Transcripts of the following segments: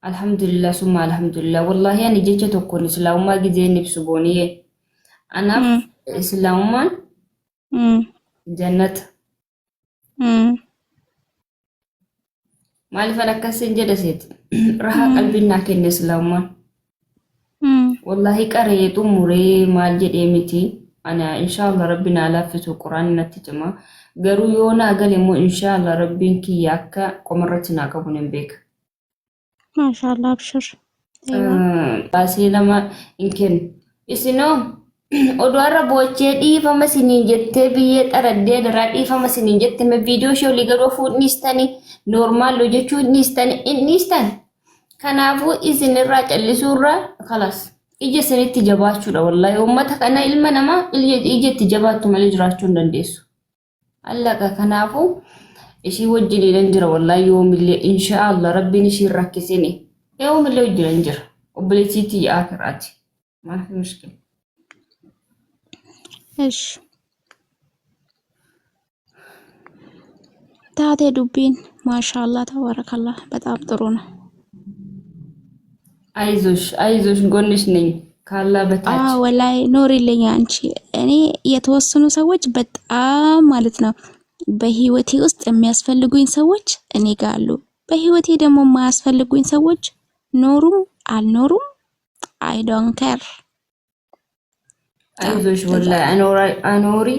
alhamdulillah summa alhamdulillah wallahi ani jecha tokkoon islaamummaa gizeen ibsu booniyee anaaf islaamummaan jannata maaliifan akkasin jedha seeti rahaa qalbiin naa kenne islaamummaan wallahi qaree xumuree maal jedhee miti ana inshallah rabbina alaafisu quraan natti cima garuu yoo naa gale immoo inshallah rabbiin kiyya akka qomarratti naa qabuun hin beeka maashaallah abshir baasii lama hin kennu isinoo oduarra boochee dhiifama siniin jettee biyyee xaraddee daraa dhiifama siniin jettee viidiyoo ishee olii gadoo fuudhniistanii noormaal hojjechuu dhiistan kanaafuu isinirraa callisuurraa kalaas ija isinitti jabaachuudha wallahi uummata kana ilma namaa ija itti jabaattu malee jiraachuu hin dandeessu allaqa kanaafuu ishii wajjiniin jira wallahi yoomillee inshaallah rabbiin ishii rakkisini yoomillee wajjiniin jira obboleettiitii yaakiraati maafi mushkil እሺ ታቴ ዱቢን ማሻአላህ ተባረከላህ በጣም ጥሩ ነው አይዞሽ ጎንሽ ነኝ ካላ በታች ወላይ ኖሪልኝ አንቺ እኔ የተወሰኑ ሰዎች በጣም ማለት ነው በህይወቴ ውስጥ የሚያስፈልጉኝ ሰዎች እኔ ጋር አሉ በህይወቴ ደግሞ የማያስፈልጉኝ ሰዎች ኖሩም አልኖሩም አይ ዶንት ኬር አይዞሽ ወላሂ አኖሪ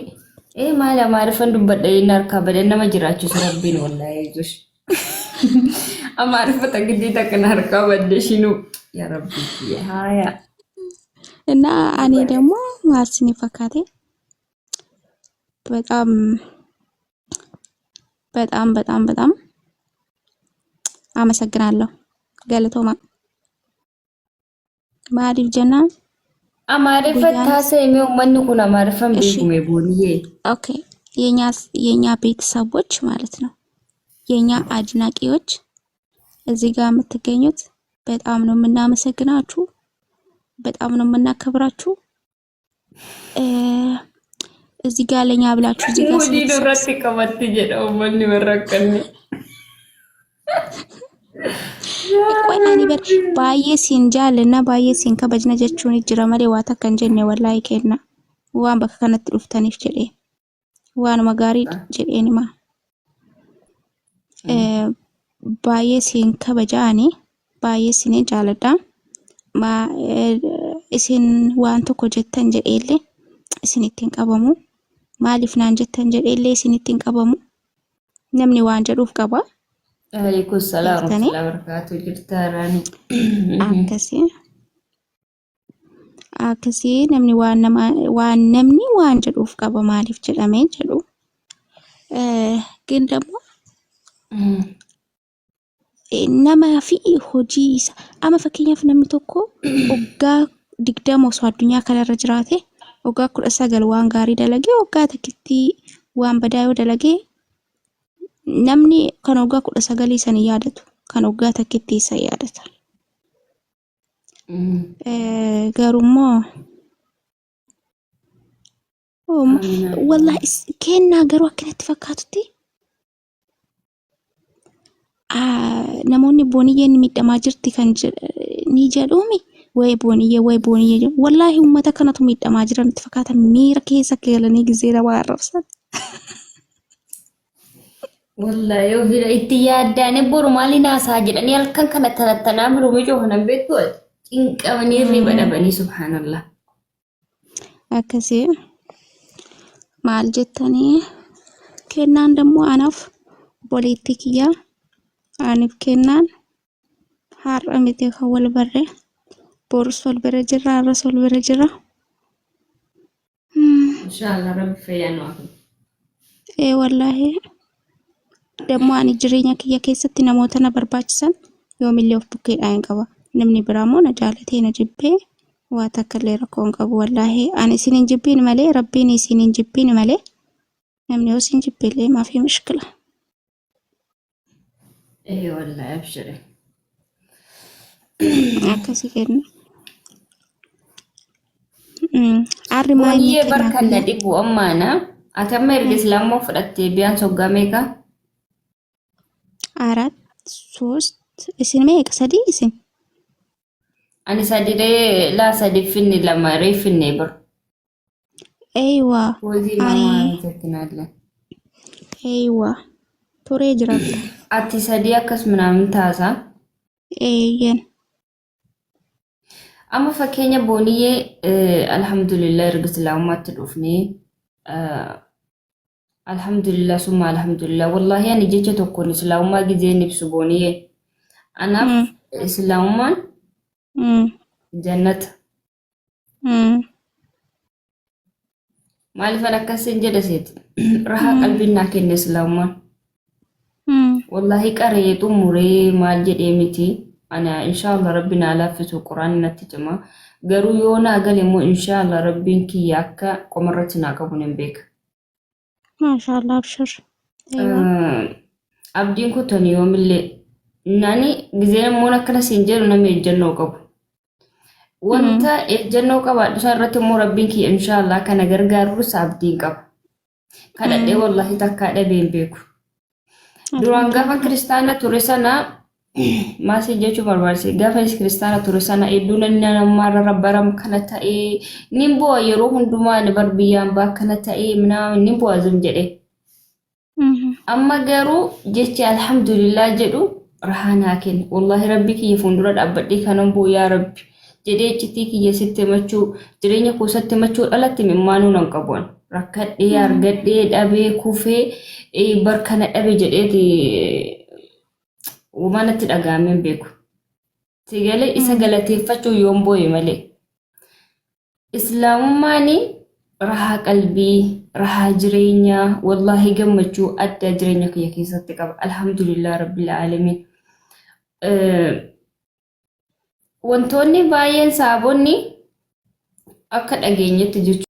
ማለ ማርፈን ዱበደ ይናርካ በደነማ ጅራችሁ ረቢን ወላሂ አይዞሽ አማርፈ ተግዲ ተከናርካ በደሽኑ ያ ረቢ ሃያ እና እኔ ደግሞ ማርስኒ ፈካቴ በጣም በጣም በጣም በጣም አመሰግናለሁ ገለቶማ ማሪፍ ጀና አማርፈት ታሰሚው ማንኩና ማርፈም ቢጉሜ ቦንዬ ኦኬ የኛ ቤተሰቦች ማለት ነው የኛ አድናቂዎች እዚህ ጋር የምትገኙት በጣም ነው የምናመሰግናችሁ በጣም ነው የምናከብራችሁ እዚህ ጋር ለኛ ብላችሁ እዚህ ጋር ወዲዶ ራስ ከመት ጀዳው ማን ይወራቀኝ ቆይናኒ በር ባየ ሲንጃልና ባየ ሲንከ በጅነ ጀቹን ይጅራ ማለ ዋታ ከንጀነ ወላይ ከና ዋን በከነት ዱፍታኒፍ ጀዴ ዋን መጋሪ ጀዴኒማ ባየ ሲንከ በጃኒ ባየ ሲኔ ጃለዳ ማ isin waan tokko jettan jedheelle isinittiin qabamu maaliif naan jettan jedheelle isinittiin qabamu namni waan jedhuuf qaba alaykum salaam wa rahmatullahi wa barakatuh jirtaarani akkasi namni waan jedhuuf qaba maaliif jedhamee jedhu ግን ደግሞ nama fi hojii isa ama fakkeenyaaf namni tokko waggaa 20 osoo addunyaa kanarra jiraate waggaa 19 waan gaarii dalagee waggaa takkitti waan badaa yoo dalagee namni kan waggaa 19 san yaadatu kan waggaa takkitti isa yaadata garummoo wallahi kennaa garuu akkanatti fakkaatutti namoonni booniyyeen miidhamaa jirti kan ni jedhumi way booniyye wallahi ummata kanatu miidhamaa jiran itti fakkaata miira keessa galanii gizeera waa arrabsan wallahi yoo fira itti yaaddaane boru maali naasaa jedhanii halkan kana tarattanaa birume joohanan beektu cinqamanii riba dhabanii subhaanallah akkasii maal jettanii kennaan ደግሞ anaaf boleetti kiyyaa anif kennan har'a miti kan wal barre boris wal bira jira arras wal bira jira inshallah rabbi fayyanu wallahi ደግሞ ani jireenya kiyya keessatti namoota na barbaachisan yoomillee of bukkeedhaan hin qaba namni biraamoo na jaalatee na jibbee waa takka illee rakkoo hin qabu wallahi ani isin hin jibbiin malee rabbiin isin hin jibbiin malee namni yoo isin jibbeellee maafi mushkila والله ابشري akkasi kenna arrimaa inni barkalla dhibu ammaana atamma erga islaamoo fudhattee biyaan soggameeka አራት ሶስት እስን ሜቅ ሰዲ እስን Ani sadire la sadiffinni lama reeffinni bir. ኤይዋ Hojii አኒ mamaa mitattinalle. ኤይዋ ቱሬ ጅራታ Ati sadii akkas minaamin taasa. ኤየን Amma fakkeenya booniyyee alhamdulillah erga islaamummaatti dhufnee alhamdulillah summa alhamdulillah wallahi ani jecha tokkoon islaamummaa gizeen ibsu booniyyee anaaf islaamummaan jannata maaliifan akkasin jedha seeti rahaa qalbiin naa kenne islaamummaan wallahi qaree xumuree maal jedhee miti ana inshallah rabbina laafisu quraan natti jama garuu yoo naa gale immoo inshallah rabbiin kiyya akka qomarratti naa qabu nan beeka. ማሻአላ አብሽር Abdiin kutanii yoomillee nani gizeen immoo akkana siin jedhu nama ejjennoo qabu. Wanta ejjennoo qabaadhu isaa irratti immoo rabbiin kiyya inshallah kana gargaarus abdiin qaba. Kadhadhee wallahi takkaa dhabee hin beeku. Duraan gaafa kiristaana ture sana maasii jechuu barbaachise gaafa kiristaana ture sana hedduu nammarra rabbaram kana ta'ee nin bu'a yeroo hundumaa ni bar biyyaan baa kana ta'ee minaa nin bu'a zum jedhe. Amma garuu jechi alhamdulillah jedhu rahanaa kenna wallahi rabbi kiyya fuuldura dhaabbadhee kanan bu'u yaa rabbi jedhee iccitii kiyya sitti machuu jireenya kuusatti machuu dhalatti mimmaanuu nan qabuun rakkadhee argadhee dhabee kufee barkana dhabe jedheeti uummanatti dhagaameen beeku. Sigalee isa galateeffachuu yoon boo'e malee. Islaamummaani rahaa qalbii, rahaa jireenyaa, wallahi gammachuu adda jireenya kiyya keessatti qaba. Alhamdulillah rabbil aalamiin. Wantoonni baay'een saabonni akka dhageenyetti jechuudha.